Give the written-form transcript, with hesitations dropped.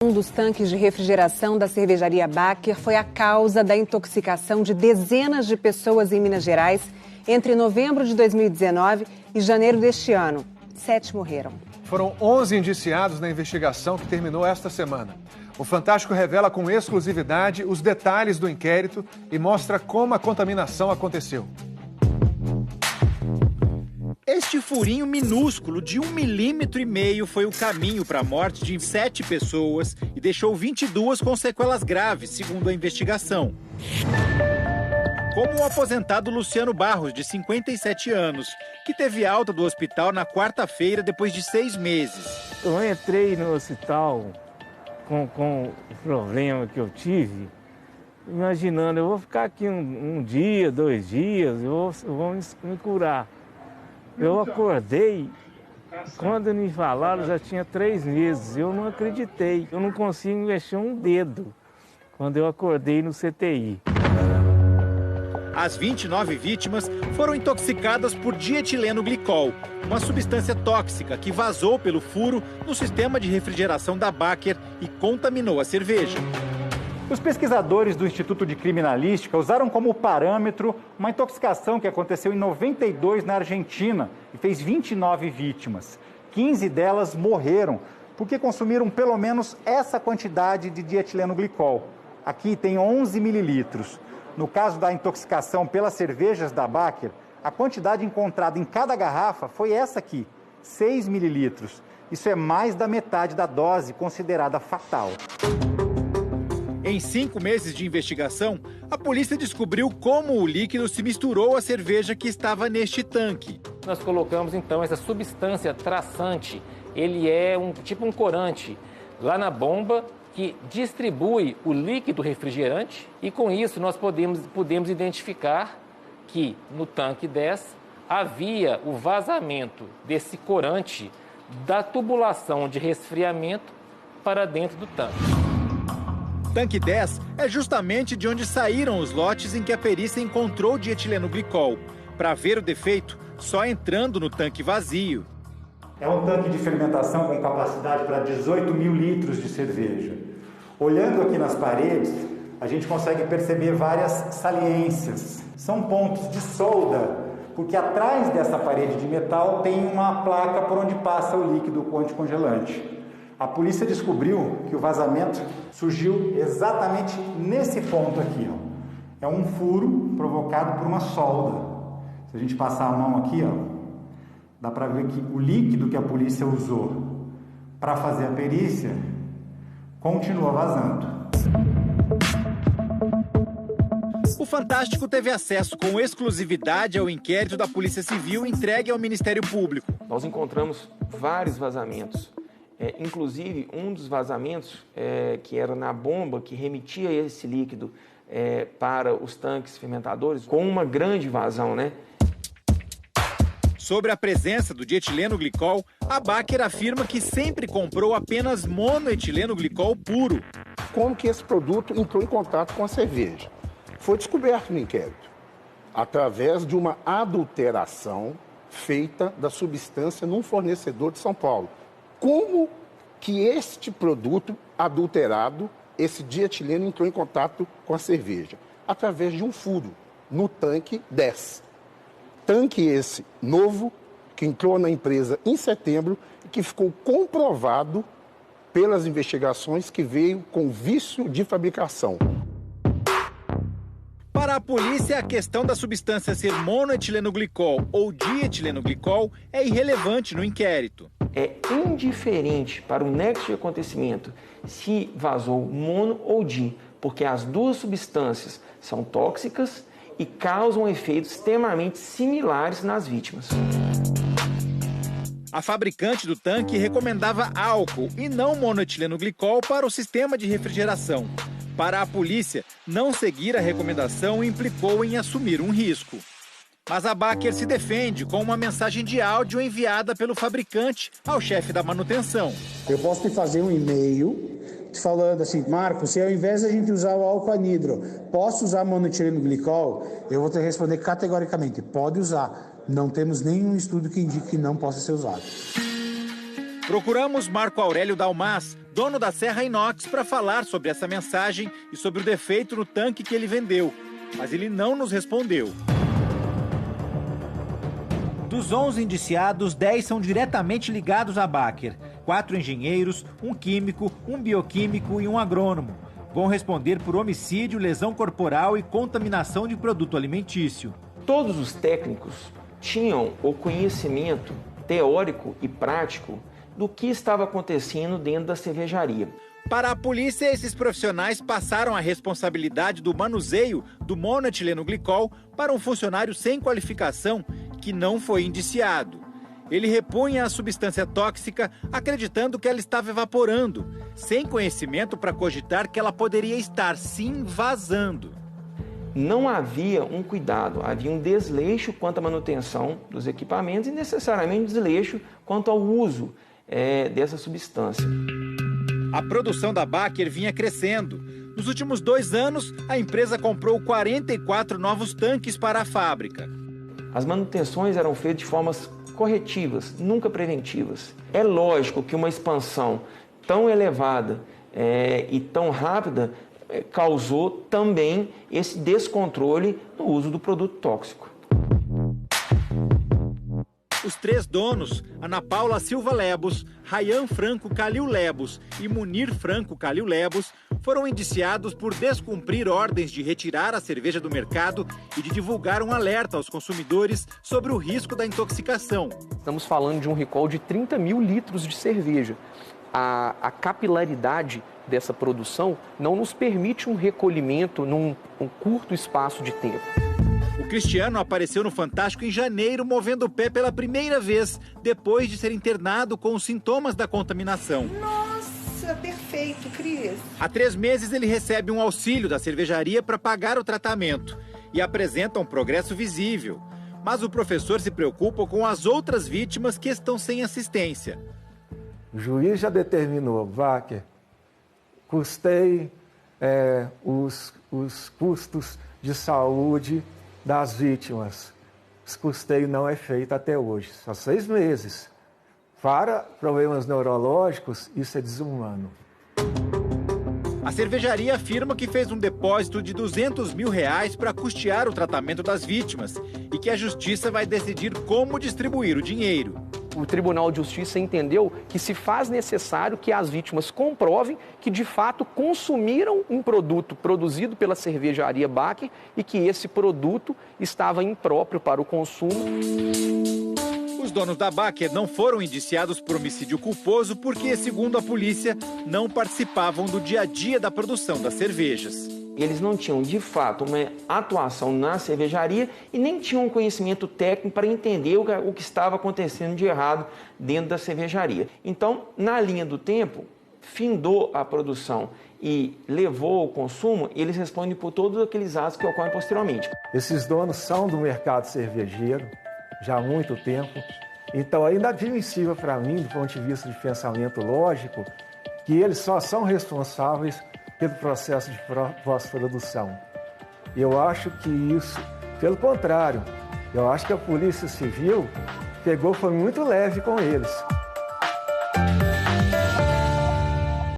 Um dos tanques de refrigeração da cervejaria Baker foi a causa da intoxicação de dezenas de pessoas em Minas Gerais entre novembro de 2019 e janeiro deste ano. 7 morreram. Foram 11 indiciados na investigação que terminou esta semana. O Fantástico revela com exclusividade os detalhes do inquérito e mostra como a contaminação aconteceu. Este furinho minúsculo de 1,5 milímetro foi o caminho para a morte de 7 pessoas e deixou 22 com sequelas graves, segundo a investigação. Como o aposentado Luciano Barros, de 57 anos, que teve alta do hospital na quarta-feira depois de 6 meses. Eu entrei no hospital com o problema que eu tive, imaginando, eu vou ficar aqui um dia, 2 dias, eu vou me curar. Eu acordei, quando me falaram, já tinha 3 meses. Eu não acreditei, eu não consigo mexer um dedo quando eu acordei no CTI. As 29 vítimas foram intoxicadas por dietileno glicol, uma substância tóxica que vazou pelo furo no sistema de refrigeração da Baker e contaminou a cerveja. Os pesquisadores do Instituto de Criminalística usaram como parâmetro uma intoxicação que aconteceu em 92 na Argentina e fez 29 vítimas. 15 delas morreram porque consumiram pelo menos essa quantidade de dietileno glicol. Aqui tem 11 mililitros. No caso da intoxicação pelas cervejas da Baker, a quantidade encontrada em cada garrafa foi essa aqui, 6 mililitros. Isso é mais da metade da dose considerada fatal. Em 5 meses de investigação, a polícia descobriu como o líquido se misturou à cerveja que estava neste tanque. Nós colocamos então essa substância traçante, ele é um corante, lá na bomba que distribui o líquido refrigerante e com isso nós podemos identificar que no tanque 10 havia o vazamento desse corante da tubulação de resfriamento para dentro do tanque. Tanque 10 é justamente de onde saíram os lotes em que a perícia encontrou dietileno glicol. Para ver o defeito, só entrando no tanque vazio. É um tanque de fermentação com capacidade para 18 mil litros de cerveja. Olhando aqui nas paredes, a gente consegue perceber várias saliências. São pontos de solda, porque atrás dessa parede de metal tem uma placa por onde passa o líquido anticongelante. A polícia descobriu que o vazamento surgiu exatamente nesse ponto aqui. É um furo provocado por uma solda. Se a gente passar a mão aqui, dá para ver que o líquido que a polícia usou para fazer a perícia continua vazando. O Fantástico teve acesso com exclusividade ao inquérito da Polícia Civil entregue ao Ministério Público. Nós encontramos vários vazamentos. Inclusive, um dos vazamentos que era na bomba que remitia esse líquido para os tanques fermentadores, com uma grande vazão, né? Sobre a presença do dietileno glicol, a Baker afirma que sempre comprou apenas monoetileno glicol puro. Como que esse produto entrou em contato com a cerveja? Foi descoberto no inquérito, através de uma adulteração feita da substância num fornecedor de São Paulo. Como que este produto adulterado, esse dietileno, entrou em contato com a cerveja? Através de um furo no tanque 10. Tanque esse novo, que entrou na empresa em setembro e que ficou comprovado pelas investigações que veio com vício de fabricação. Para a polícia, a questão da substância ser monoetileno glicol ou dietileno glicol é irrelevante no inquérito. É indiferente para o nexo de acontecimento se vazou mono ou di, porque as duas substâncias são tóxicas e causam efeitos extremamente similares nas vítimas. A fabricante do tanque recomendava álcool e não monoetileno glicol para o sistema de refrigeração. Para a polícia, não seguir a recomendação implicou em assumir um risco. Mas a Baker se defende com uma mensagem de áudio enviada pelo fabricante ao chefe da manutenção. Eu posso te fazer um e-mail falando assim, Marco, se ao invés de a gente usar o álcool anidro, posso usar monoetileno glicol? Eu vou te responder categoricamente, pode usar. Não temos nenhum estudo que indique que não possa ser usado. Procuramos Marco Aurélio Dalmas, dono da Serra Inox, para falar sobre essa mensagem e sobre o defeito no tanque que ele vendeu. Mas ele não nos respondeu. Dos 11 indiciados, 10 são diretamente ligados à Baker. 4 engenheiros, um químico, um bioquímico e um agrônomo. Vão responder por homicídio, lesão corporal e contaminação de produto alimentício. Todos os técnicos tinham o conhecimento teórico e prático do que estava acontecendo dentro da cervejaria. Para a polícia, esses profissionais passaram a responsabilidade do manuseio do monoetilenoglicol para um funcionário sem qualificação que não foi indiciado. Ele repunha a substância tóxica acreditando que ela estava evaporando, sem conhecimento para cogitar que ela poderia estar sim vazando. Não havia um cuidado, havia um desleixo quanto à manutenção dos equipamentos e necessariamente desleixo quanto ao uso dessa substância. A produção da Baker vinha crescendo. Nos últimos 2 anos, a empresa comprou 44 novos tanques para a fábrica. As manutenções eram feitas de formas corretivas, nunca preventivas. É lógico que uma expansão tão elevada e tão rápida causou também esse descontrole no uso do produto tóxico. Os 3 donos, Ana Paula Silva Lebos, Rayan Franco Calil Lebos e Munir Franco Calil Lebos, foram indiciados por descumprir ordens de retirar a cerveja do mercado e de divulgar um alerta aos consumidores sobre o risco da intoxicação. Estamos falando de um recall de 30 mil litros de cerveja. A capilaridade dessa produção não nos permite um recolhimento num curto espaço de tempo. O Cristiano apareceu no Fantástico em janeiro, movendo o pé pela primeira vez, depois de ser internado com os sintomas da contaminação. Nossa, perfeito, Cris. Há 3 meses ele recebe um auxílio da cervejaria para pagar o tratamento e apresenta um progresso visível. Mas o professor se preocupa com as outras vítimas que estão sem assistência. O juiz já determinou, Baker, custei os custos de saúde das vítimas. Esse custeio não é feito até hoje, só 6 meses. Para problemas neurológicos, isso é desumano. A cervejaria afirma que fez um depósito de R$200 mil para custear o tratamento das vítimas e que a justiça vai decidir como distribuir o dinheiro. O Tribunal de Justiça entendeu que se faz necessário que as vítimas comprovem que, de fato, consumiram um produto produzido pela cervejaria Baker e que esse produto estava impróprio para o consumo. Os donos da Baker não foram indiciados por homicídio culposo porque, segundo a polícia, não participavam do dia a dia da produção das cervejas. Eles não tinham, de fato, uma atuação na cervejaria e nem tinham um conhecimento técnico para entender o que estava acontecendo de errado dentro da cervejaria. Então, na linha do tempo, findou a produção e levou ao consumo, eles respondem por todos aqueles atos que ocorrem posteriormente. Esses donos são do mercado cervejeiro já há muito tempo, então é inadmissível para mim, do ponto de vista de pensamento lógico, que eles só são responsáveis pelo processo de pós-produção. Eu acho que isso, pelo contrário, eu acho que a Polícia Civil foi muito leve com eles.